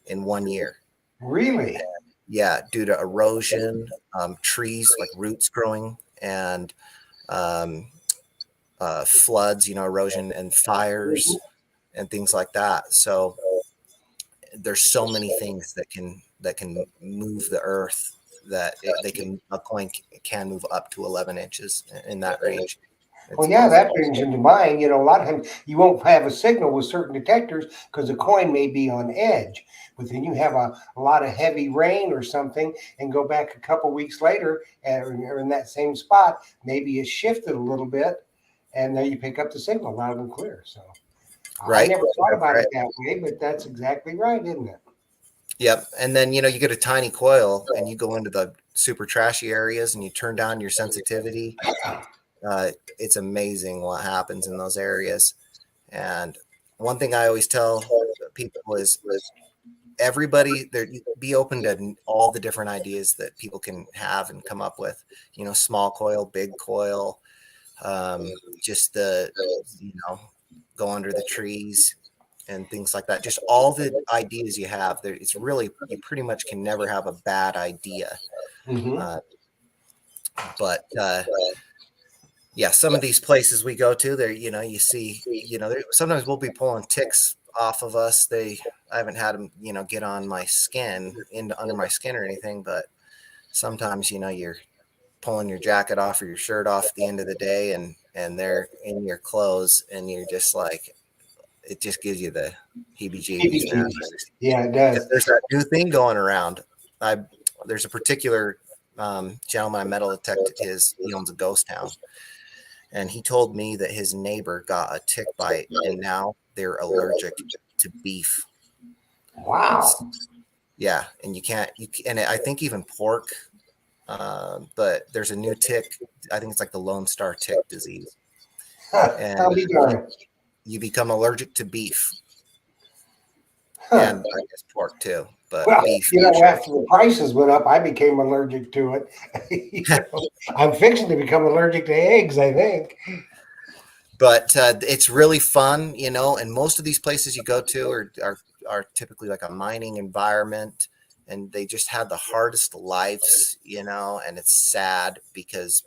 in 1 year. Really? Yeah, due to erosion, trees like roots growing, and um, floods, erosion and fires and things like that. So there's so many things that can move the earth that a coin can move up to 11 inches in that range. Well, It's yeah, awesome. that brings into mind, a lot of times you won't have a signal with certain detectors because the coin may be on edge. But then you have a lot of heavy rain or something and go back a couple weeks later and or in that same spot, maybe it's shifted a little bit and then you pick up the signal loud and clear. So I Right, never thought that's about right. it that way, but that's exactly right, isn't it? Yep. And then, you know, you get a tiny coil and you go into the super trashy areas and you turn down your sensitivity. It's amazing what happens in those areas. And one thing I always tell people is everybody there, be open to all the different ideas that people can have and come up with, you know, small coil, big coil, just you know, go under the trees and things like that. Just all the ideas you have there. It's really, you pretty much can never have a bad idea. Mm-hmm. But yeah, some of these places we go to there, you know, you see, you know, sometimes we'll be pulling ticks off of us. I haven't had them, you know, get on my skin, under my skin or anything, but sometimes, you know, you're pulling your jacket off or your shirt off at the end of the day, and they're in your clothes, and you're just like, it just gives you the heebie-jeebies, man. Yeah, it does. There's that new thing going around. There's a particular gentleman I metal detected he owns a ghost town, and he told me that his neighbor got a tick bite, and now they're allergic to beef. Wow. Yeah, and and I think even pork. But there's a new tick. I think it's like the Lone Star tick disease, and I'll be darned. you become allergic to beef Huh. and I guess pork too. But Well, beef, you know, after the prices went up, I became allergic to it. You know, I'm fixing to become allergic to eggs, I think. but it's really fun, you know. And most of these places you go to are typically like a mining environment, and they just have the hardest lives, you know. And it's sad because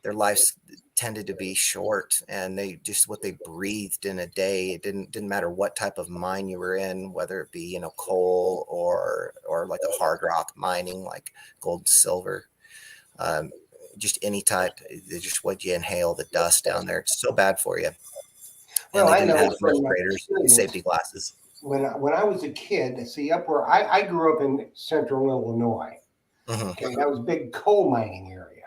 their lives tended to be short, and they just what they breathed in a day. It didn't matter what type of mine you were in, whether it be, you know, coal or like a hard rock mining like gold and silver, just any type. Just what you inhale, the dust down there, it's so bad for you. And Well, they I didn't know have from respirators and experience, safety glasses. when I was a kid, see, up where I grew up in central Illinois. Hmm. Okay, that was a big coal mining area.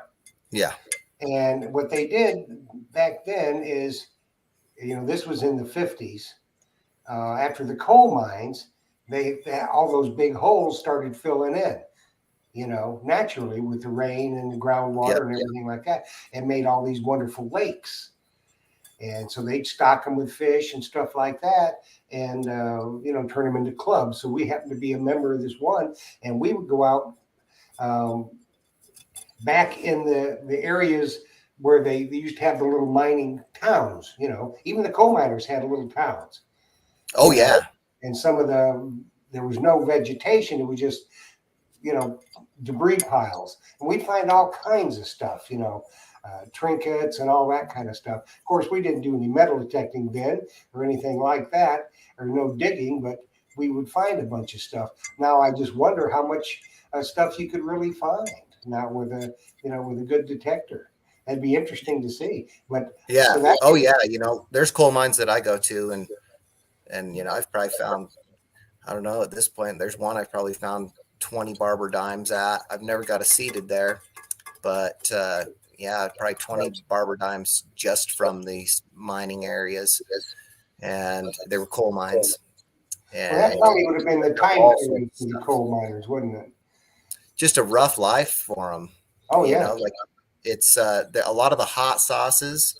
Yeah. And what they did back then is, you know, this was in the 50s. After the coal mines, all those big holes started filling in, you know, naturally with the rain and the groundwater Yep. and everything like that, and made all these wonderful lakes. And so they'd stock them with fish and stuff like that, and you know, turn them into clubs. So we happened to be a member of this one, and we would go out um, back in the areas where they used to have the little mining towns. You know, even the coal miners had little towns. Oh You know, yeah. and there was no vegetation. It was just, you know, debris piles, and we'd find all kinds of stuff. You know, trinkets and all that kind of stuff. Of course, we didn't do any metal detecting then or anything like that, or no digging, but we would find a bunch of stuff. Now I just wonder how much stuff you could really find now with with a good detector. That'd be interesting to see. But Yeah. so that Oh yeah. You know, there's coal mines that I go to, and you know, I've probably found, I don't know, at this point, there's one I've probably found 20 barber dimes at. I've never got a seated there, but yeah, probably 20 barber dimes just from these mining areas, and they were coal mines, well, that and probably would have been the they're time all full period of for the stuff. coal miners, wouldn't it? Just a rough life for them, Oh you yeah. know. Like it's a lot of the hot sauces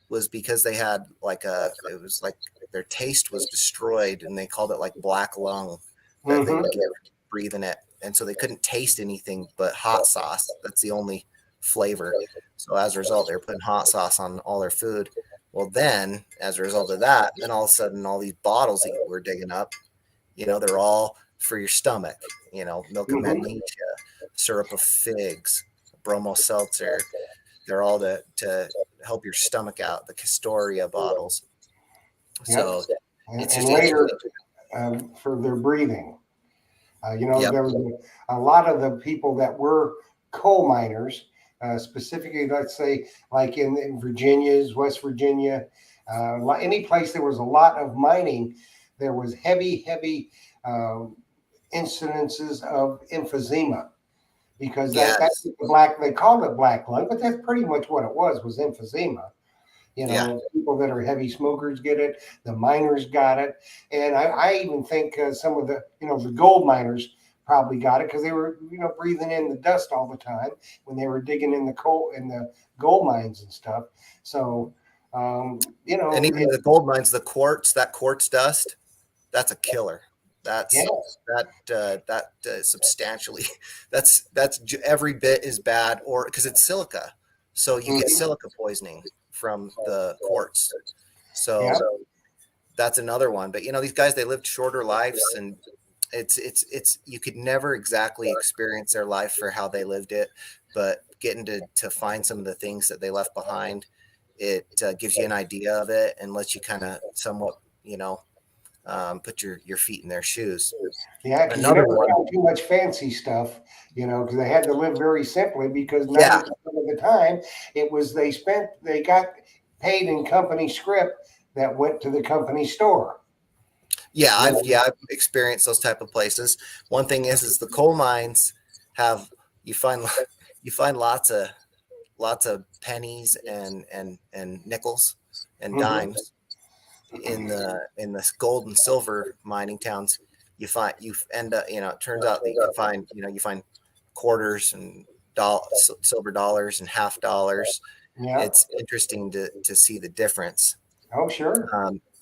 was because they had it was like their taste was destroyed, and they called it like black lung that they Mm-hmm. would get breathing it, and so they couldn't taste anything but hot sauce. That's the only flavor. So as a result, they were putting hot sauce on all their food. Well, then as a result of that, then all of a sudden, all these bottles that you were digging up, you know, they're all for your stomach. You know, milk of Mm-hmm. magnesia, syrup of figs, bromo seltzer. They're all to help your stomach out. The Castoria bottles. Yep. So it's And just later interesting. for their breathing. You know, Yep. there was a lot of the people that were coal miners, specifically, let's say, like in Virginia's, West Virginia, any place there was a lot of mining, there was heavy incidences of emphysema because that's Yes. the black, they called it black lung, but that's pretty much what it was emphysema. You Yeah. know, people that are heavy smokers get it. The miners got it, and I even think some of the the gold miners probably got it because they were breathing in the dust all the time when they were digging in the coal in the gold mines and stuff. So And even the gold mines, that quartz dust, that's a killer. yeah. That's substantially that's every bit as bad, or because it's silica, so you get Mhm. silica poisoning from the quartz. So Yeah. that's another one. But these guys, they lived shorter lives, and it's you could never exactly experience their life for how they lived it, but getting to find some of the things that they left behind, it gives you an idea of it and lets you kind of somewhat put your feet in their shoes. Yeah, because you Another never one, got too much fancy stuff, because they had to live very simply because yeah, 90% of the time they got paid in company script that went to the company store. I've experienced those type of places. One thing is the coal mines have you find you find lots of pennies and nickels and Mm-hmm. dimes in the gold and silver mining towns. You end up, it turns out that you can find, you find quarters and silver dollars and half dollars. Yeah. It's interesting to see the difference. Oh, sure.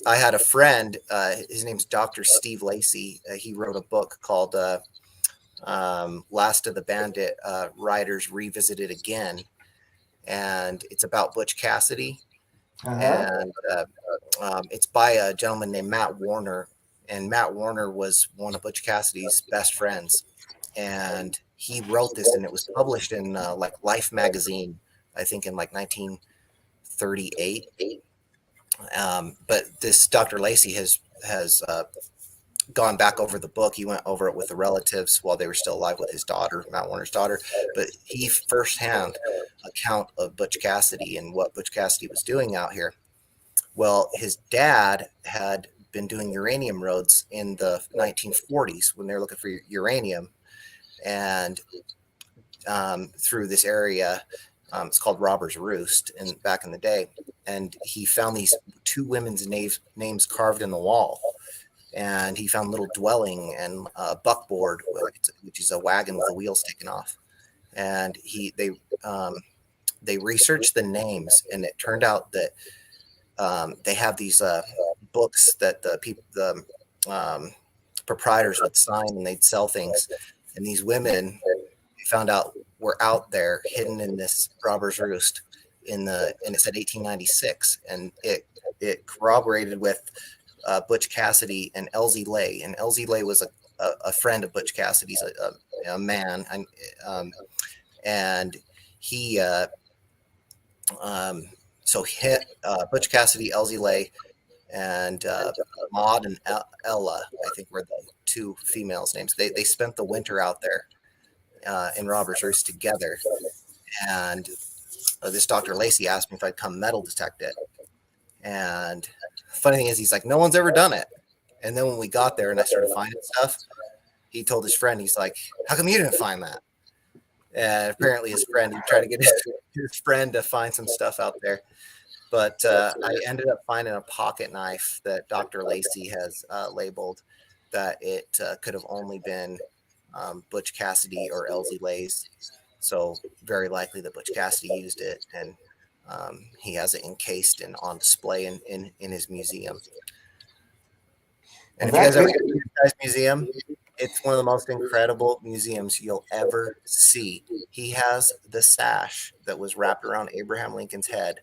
I had a friend, his name's Dr. Steve Lacey. He wrote a book called Last of the Bandit Riders Revisited Again. And it's about Butch Cassidy. Uh-huh. And it's by a gentleman named Matt Warner. And Matt Warner was one of Butch Cassidy's best friends. And he wrote this, and it was published in like Life magazine, I think in like 1938. But this Dr. Lacey has gone back over the book. He went over it with the relatives while they were still alive with his daughter, Matt Warner's daughter. But he firsthand account of Butch Cassidy and what Butch Cassidy was doing out here. Well, his dad had been doing uranium roads in the 1940s when they were looking for uranium, and through this area. It's called Robber's Roost, and back in the day, and he found these two women's names carved in the wall, and he found little dwelling and a buckboard, which is a wagon with the wheels taken off, and they researched the names, and it turned out that they have these books that the proprietors would sign, and they'd sell things, and these women found out were out there hidden in this Robber's Roost and it said 1896, and it corroborated with Butch Cassidy and Elsie Lay, and Elsie Lay was a friend of Butch Cassidy's, a man, and he so hit Butch Cassidy, Elsie Lay, and Maud and Ella, I think were the two females' names. They spent the winter out there in Robber's Roost together. And this Dr. Lacey asked me if I'd come metal detect it. And funny thing is, he's like, no one's ever done it. And then when we got there and I started finding stuff, he told his friend, he's like, how come you didn't find that? And apparently his friend, he tried to get his friend to find some stuff out there. But I ended up finding a pocket knife that Dr. Lacey has labeled that it could have only been Butch Cassidy or Elsie Lay's. So very likely that Butch Cassidy used it, and he has it encased and on display in his museum. And Well, if you guys ever that's go to this guy's museum, it's one of the most incredible museums you'll ever see. He has the sash that was wrapped around Abraham Lincoln's head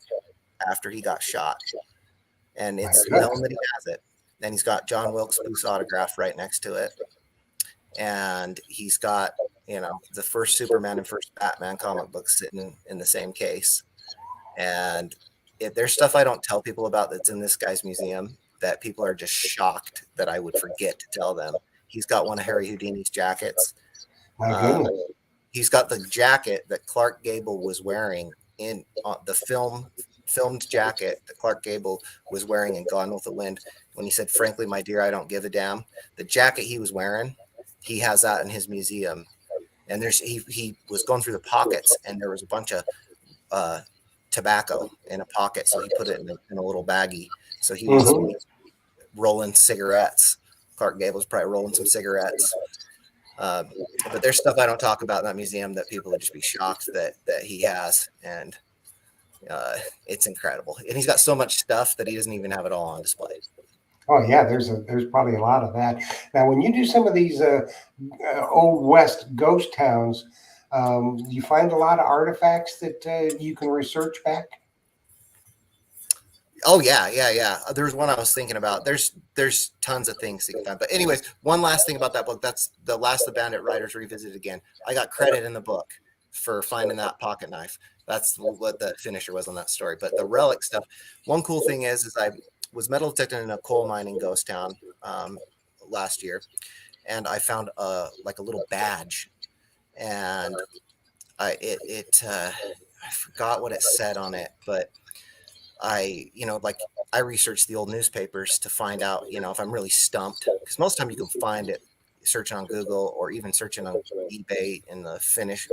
after he got shot, and it's known that he has it. And he's got John Wilkes Booth's autograph right next to it, and he's got the first Superman and first Batman comic books sitting in the same case. And there's stuff I don't tell people about that's in this guy's museum that people are just shocked that I would forget to tell them. He's got one of Harry Houdini's jackets. My goodness. He's got the jacket that Clark Gable was wearing in the filmed jacket that Clark Gable was wearing in Gone with the Wind when he said, frankly, my dear, I don't give a damn. The jacket he was wearing, he has that in his museum. And he was going through the pockets, and there was a bunch of tobacco in a pocket, so he put it in a little baggie. So he was Mhm. rolling cigarettes. Clark Gable was probably rolling some cigarettes. But there's stuff I don't talk about in that museum that people would just be shocked that he has, and it's incredible. And he's got so much stuff that he doesn't even have it all on display. Oh yeah, there's probably a lot of that. Now, when you do some of these old west ghost towns, you find a lot of artifacts that you can research back. Oh yeah. There's one I was thinking about. There's tons of things you can find. But anyways, one last thing about that book. That's The Last of the Bandit Riders Revisited Again. I got credit in the book for finding that pocket knife. That's what the finisher was on that story. But the relic stuff. One cool thing is I was metal detecting in a coal mining ghost town last year, and I found like a little badge, and I forgot what it said on it, but I researched the old newspapers to find out, if I'm really stumped, because most of the time you can find it searching on Google or even searching on eBay in the finished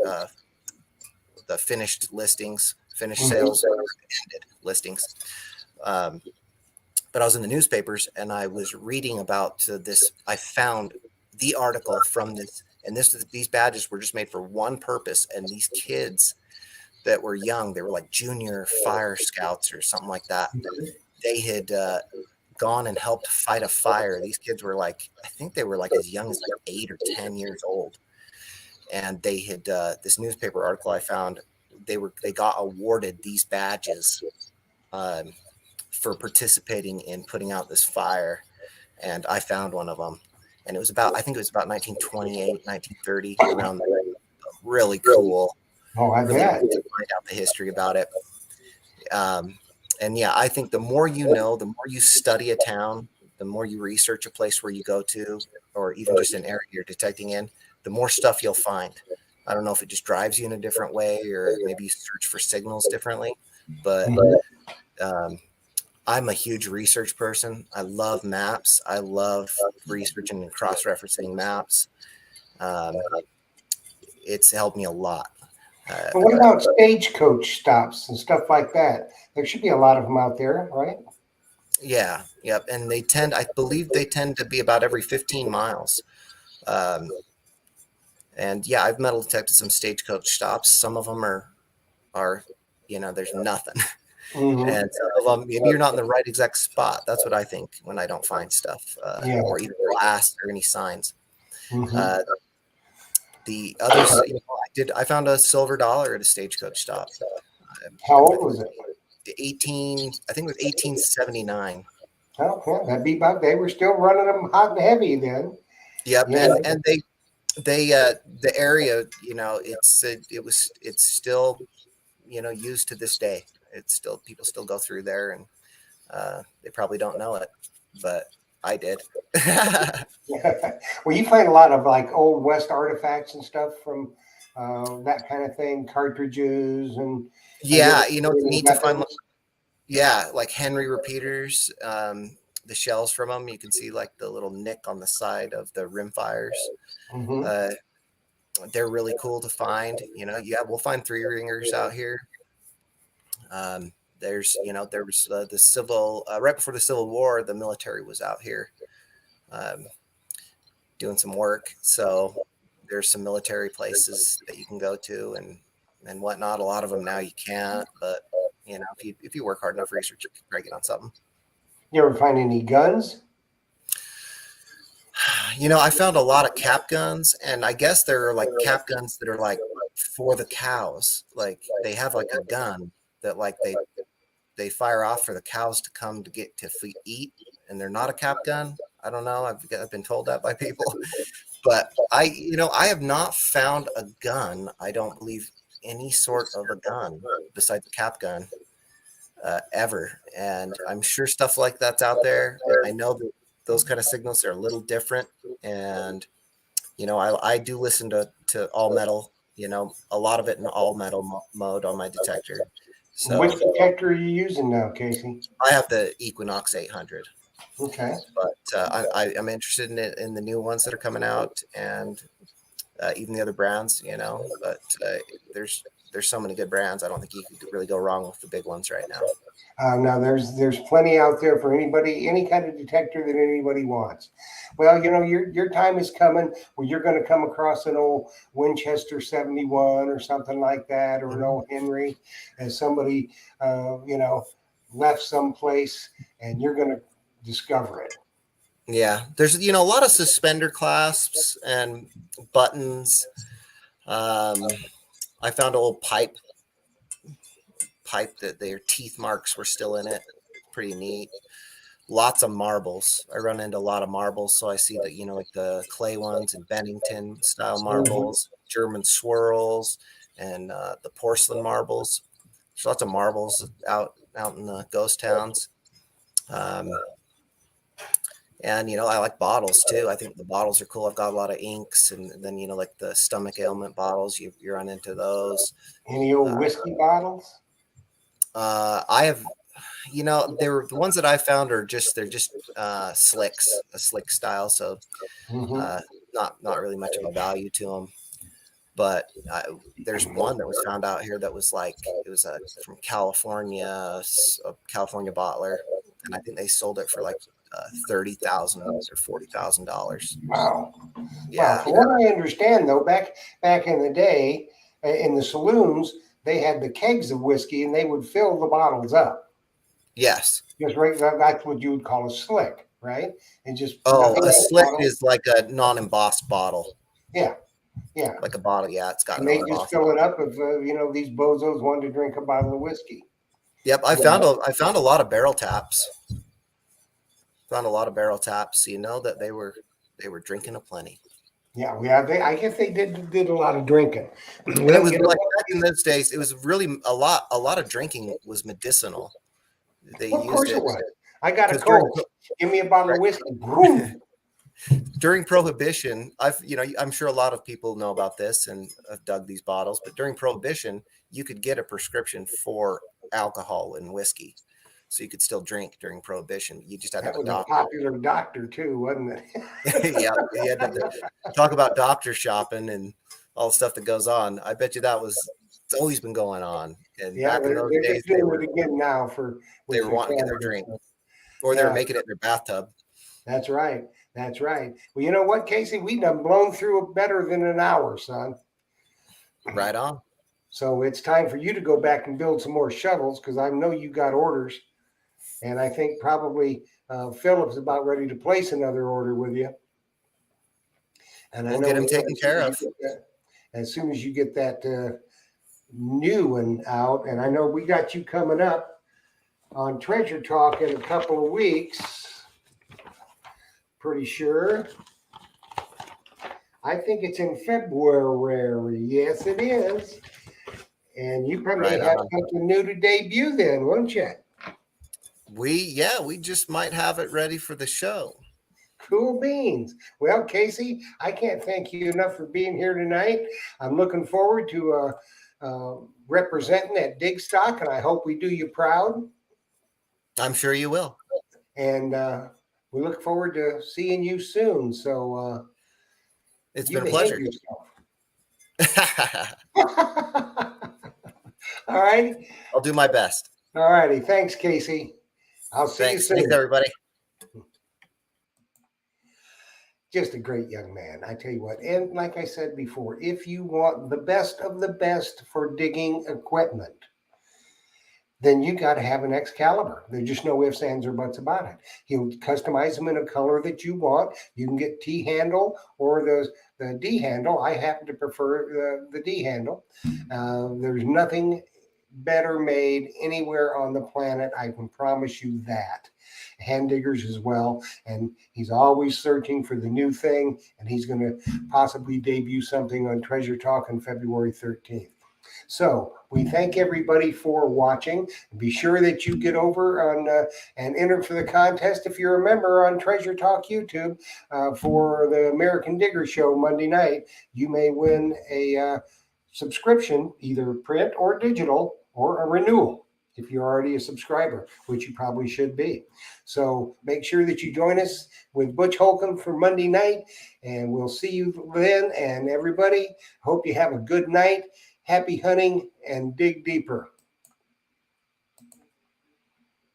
listings, finished sales, or ended listings. But I was in the newspapers and I was reading about this. I found the article from this, and these badges were just made for one purpose. And these kids that were young, they were like junior fire scouts or something like that. They had gone and helped fight a fire. These kids were I think they were as young as 8 or 10 years old. And they had this newspaper article I found, they got awarded these badges for participating in putting out this fire. And I found one of them. And I think it was about 1928, 1930, around there. Really cool. Oh, I Really bet. cool to find out the history about it. And yeah, I think the more you know, the more you study a town, the more you research a place where you go to, or even just an area you're detecting in, the more stuff you'll find. I don't know if it just drives you in a different way, or maybe you search for signals differently, but I'm a huge research person. I love maps. I love researching and cross-referencing maps. It's helped me a lot. And what about stagecoach stops and stuff like that? There should be a lot of them out there, right? Yeah, yep. And I believe they tend to be about every 15 miles. And yeah, I've metal detected some stagecoach stops. Some of them are, there's nothing. Mm-hmm. And some of them, maybe you're not in the right exact spot. That's what I think when I don't find stuff, Yeah. or even glass or any signs. Mm-hmm. The others, I found a silver dollar at a stagecoach stop. How old was it? I think it was 1879. Oh, yeah, that'd be about. They were still running them hot and heavy then. Yep, Yeah. and they the area, it's still, used to this day. It's still, people still go through there, and they probably don't know it, but I did. Well, you find a lot of old west artifacts and stuff from that kind of thing, cartridges and Yeah, it's neat to find. weapons. Yeah, like Henry repeaters, the shells from them. You can see the little nick on the side of the rim fires. Mm-hmm. They're really cool to find. Yeah, we'll find 3-ringers out here. There was the civil, right before the Civil War, the military was out here doing some work. So there's some military places that you can go to and whatnot. A lot of them now you can't, but if you work hard enough research, you can break it on something. You ever find any guns? I found a lot of cap guns, and I guess there are cap guns that are for the cows. They have a gun that they fire off for the cows to come to get to eat, and they're not a cap gun. I don't know. I've been told that by people, but I have not found a gun. I don't believe any sort of a gun besides a cap gun ever. And I'm sure stuff like that's out there. I know that those kind of signals are a little different, and I do listen to all metal. A lot of it in all metal mode on my detector. So Which detector are you using now, Casey? I have the Equinox 800. Okay. But I'm interested in the new ones that are coming out, and even the other brands, you know. But there's so many good brands. I don't think you could really go wrong with the big ones right now. Now there's plenty out there for anybody, any kind of detector that anybody wants. Well, you know, your time is coming where you're going to come across an old Winchester 71 or something like that, or an old Henry, as somebody you know, left someplace, and you're going to discover it. Yeah, there's, you know, a lot of suspender clasps and buttons. I found an old pipe that their teeth marks were still in it. Pretty neat. Lots of marbles. I run into a lot of marbles, so I see that, you know, like the clay ones and Bennington style marbles, German swirls, and the porcelain marbles. There's lots of marbles out in the ghost towns. And, you know, I like bottles too. I think the bottles are cool. I've got a lot of inks, and then, you know, like the stomach ailment bottles, you run into those. Any old whiskey bottles? I have, you know, the ones that I found are they're just slicks, a slick style. So not really much of a value to them. But there's one that was found out here that was like, it was from California, a California bottler, and I think they sold it for like $30,000 or $40,000. Wow. Yeah. Wow. From what I understand, though, back in the day, in the saloons, they had the kegs of whiskey, and they would fill the bottles up. Yes. Just right. That's what you would call a slick, right? And just a slick is like a non-embossed bottle. Yeah. Yeah. Like a bottle. Yeah, it's got. And they just fill it up if you know, these bozos wanted to drink a bottle of whiskey. Yep, I found a lot of barrel taps. Found a lot of barrel taps. You know that they were drinking aplenty. Yeah, I guess they did a lot of drinking. It was like back in those days. It was really a lot of drinking was medicinal. They of used course it. It was. I got a cold. Give me a bottle of whiskey. Boom. During Prohibition, I'm sure a lot of people know about this and have dug these bottles, but during Prohibition, you could get a prescription for alcohol and whiskey, so you could still drink during Prohibition. You just had to have a doctor. A popular doctor too, wasn't it? Yeah, you had to talk about doctor shopping and all the stuff that goes on. I bet you it's always been going on. And yeah, back in those days, they were it again now they were wanting to get their drink, or they were making it in their bathtub. That's right. That's right. Well, you know what, Casey? We done blown through it better than an hour, son. Right on. So it's time for you to go back and build some more shovels, because I know you got orders. And I think probably Philip's about ready to place another order with you. And we'll get him taken care of. As soon as you get that new one out. And I know we got you coming up on Treasure Talk in a couple of weeks. Pretty sure. I think it's in February. Yes, it is. And you probably have something new to debut then, won't you? We just might have it ready for the show. Cool beans. Well, Casey, I can't thank you enough for being here tonight. I'm looking forward to representing at Digstock, and I hope we do you proud. I'm sure you will. And we look forward to seeing you soon. So it's been a pleasure. All right. I'll do my best. All righty. Thanks, Casey. I'll see you soon. Thanks, everybody. Just a great young man, I tell you what. And like I said before, if you want the best of the best for digging equipment, then you got to have an Excalibur. There's just no ifs, ands, or buts about it. He'll customize them in a color that you want. You can get T handle or the D handle. I happen to prefer the D handle. There's nothing better made anywhere on the planet. I can promise you that. Hand diggers as well. And he's always searching for the new thing. And he's going to possibly debut something on Treasure Talk on February 13th. So we thank everybody for watching. Be sure that you get over on and enter for the contest if you're a member on Treasure Talk YouTube for the American Digger Show Monday night. You may win a subscription, either print or digital, or a renewal. if you're already a subscriber, which you probably should be. So make sure that you join us with Butch Holcomb for Monday night, and we'll see you then. And everybody, hope you have a good night. Happy hunting and dig deeper.